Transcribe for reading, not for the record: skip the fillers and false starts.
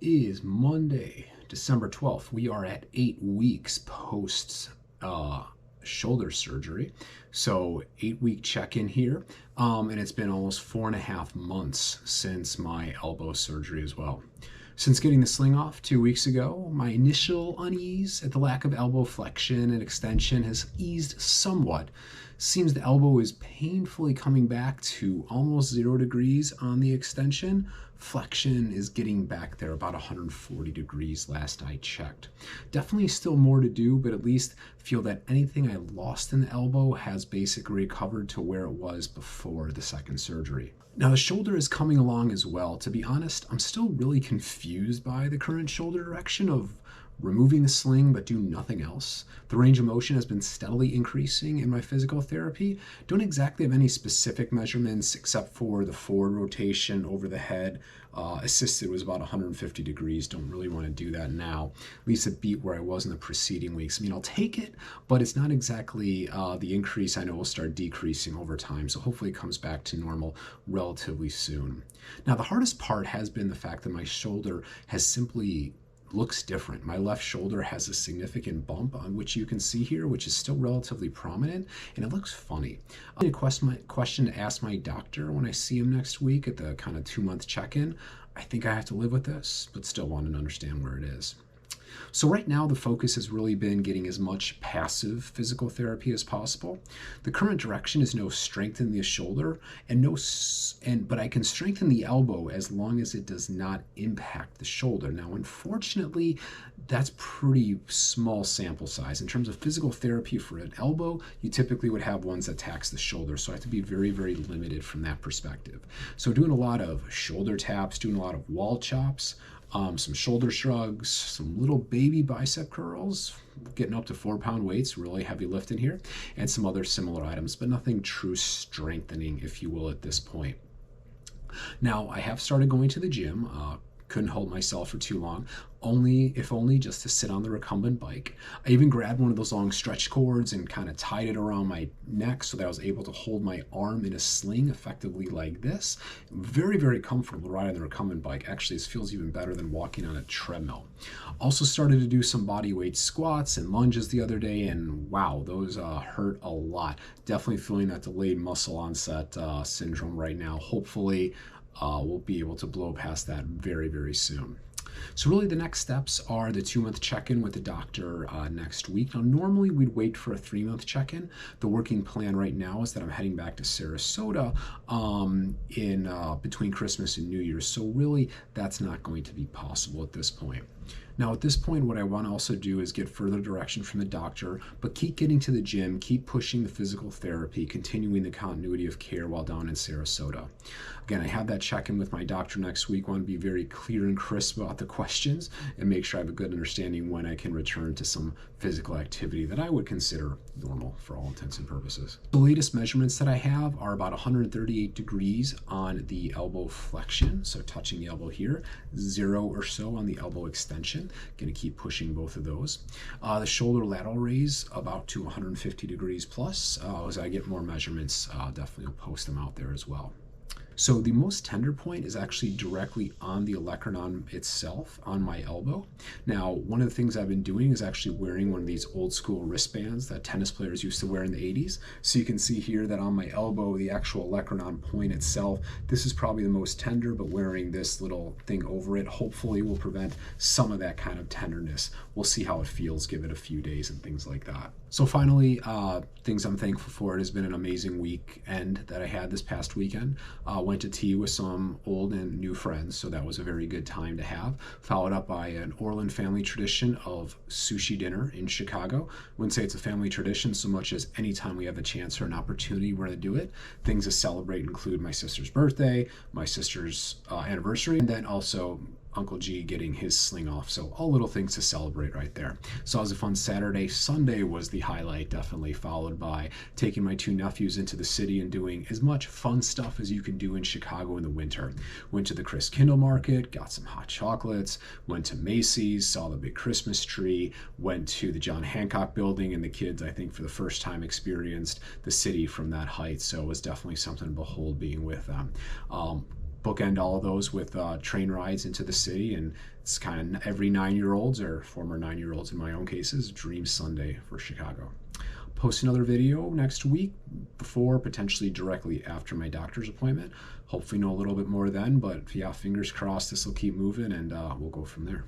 is Monday, December 12th. We are at 8 weeks post shoulder surgery. So 8-week check-in here. And it's been almost 4.5 months since my elbow surgery as well. Since getting the sling off 2 weeks ago, my initial unease at the lack of elbow flexion and extension has eased somewhat. Seems the elbow is painfully coming back to almost 0 degrees on the extension. Flexion is getting back there about 140 degrees last I checked. Definitely still more to do, but at least feel that anything I lost in the elbow has basically recovered to where it was before the second surgery. Now the shoulder is coming along as well. To be honest, I'm still really confused by the current shoulder direction of removing the sling but do nothing else. The range of motion has been steadily increasing in my physical therapy. Don't exactly have any specific measurements except for the forward rotation over the head. Assisted was about 150 degrees. Don't really want to do that now. At least it beat where I was in the preceding weeks. I mean, I'll take it, but it's not exactly the increase. I know will start decreasing over time, so hopefully it comes back to normal relatively soon. Now, the hardest part has been the fact that my shoulder has simply looks different. My left shoulder has a significant bump on which you can see here, which is still relatively prominent, and it looks funny. I have a question to ask my doctor when I see him next week at the kind of 2-month check-in. I think I have to live with this, but still want to understand where it is. So right now the focus has really been getting as much passive physical therapy as possible. The current direction is no strengthen the shoulder but I can strengthen the elbow as long as it does not impact the shoulder. Now unfortunately that's pretty small sample size. In terms of physical therapy for an elbow, you typically would have ones that tax the shoulder, so I have to be very, very limited from that perspective. So doing a lot of shoulder taps, doing a lot of wall chops, some shoulder shrugs, some little baby bicep curls, getting up to 4-pound weights, really heavy lifting here, and some other similar items, but nothing true strengthening, if you will, at this point. Now, I have started going to the gym. Couldn't hold myself for too long, if only just to sit on the recumbent bike. I even grabbed one of those long stretch cords and kind of tied it around my neck so that I was able to hold my arm in a sling effectively like this. Very, very comfortable riding the recumbent bike. Actually, this feels even better than walking on a treadmill. Also started to do some body weight squats and lunges the other day, and wow, those hurt a lot. Definitely feeling that delayed muscle onset syndrome right now. Hopefully, we'll be able to blow past that very, very soon. So really the next steps are the 2-month check-in with the doctor next week. Now normally we'd wait for a 3-month check-in. The working plan right now is that I'm heading back to Sarasota in between Christmas and New Year's. So really that's not going to be possible at this point. Now at this point, what I want to also do is get further direction from the doctor, but keep getting to the gym, keep pushing the physical therapy, continuing the continuity of care while down in Sarasota. Again, I have that check-in with my doctor next week. I want to be very clear and crisp about the questions and make sure I have a good understanding when I can return to some physical activity that I would consider normal for all intents and purposes. The latest measurements that I have are about 138 degrees on the elbow flexion, so touching the elbow here, 0 or so on the elbow extension. Going to keep pushing both of those. The shoulder lateral raise about to 150 degrees plus. As I get more measurements, definitely will post them out there as well. So the most tender point is actually directly on the olecranon itself, on my elbow. Now, one of the things I've been doing is actually wearing one of these old school wristbands that tennis players used to wear in the 80s. So you can see here that on my elbow, the actual olecranon point itself, this is probably the most tender, but wearing this little thing over it hopefully will prevent some of that kind of tenderness. We'll see how it feels, give it a few days and things like that. So finally, things I'm thankful for. It has been an amazing weekend that I had this past weekend. Went to tea with some old and new friends, so that was a very good time to have. Followed up by an Orland family tradition of sushi dinner in Chicago. Wouldn't say it's a family tradition so much as anytime we have a chance or an opportunity, we're going to do it. Things to celebrate include my sister's birthday, my sister's anniversary, and then also Uncle G getting his sling off. So all little things to celebrate right there. So it was a fun Saturday. Sunday was the highlight, definitely, followed by taking my 2 nephews into the city and doing as much fun stuff as you can do in Chicago in the winter. Went to the Chris Kindle Market, got some hot chocolates, went to Macy's, saw the big Christmas tree, went to the John Hancock building, and the kids, I think, for the first time experienced the city from that height. So it was definitely something to behold being with them. bookend all of those with train rides into the city, and it's kind of every 9-year-old's or former 9-year-old's in my own cases dream Sunday for Chicago. Post another video next week before, potentially directly after my doctor's appointment. Hopefully know a little bit more then, but yeah, fingers crossed this will keep moving, and we'll go from there.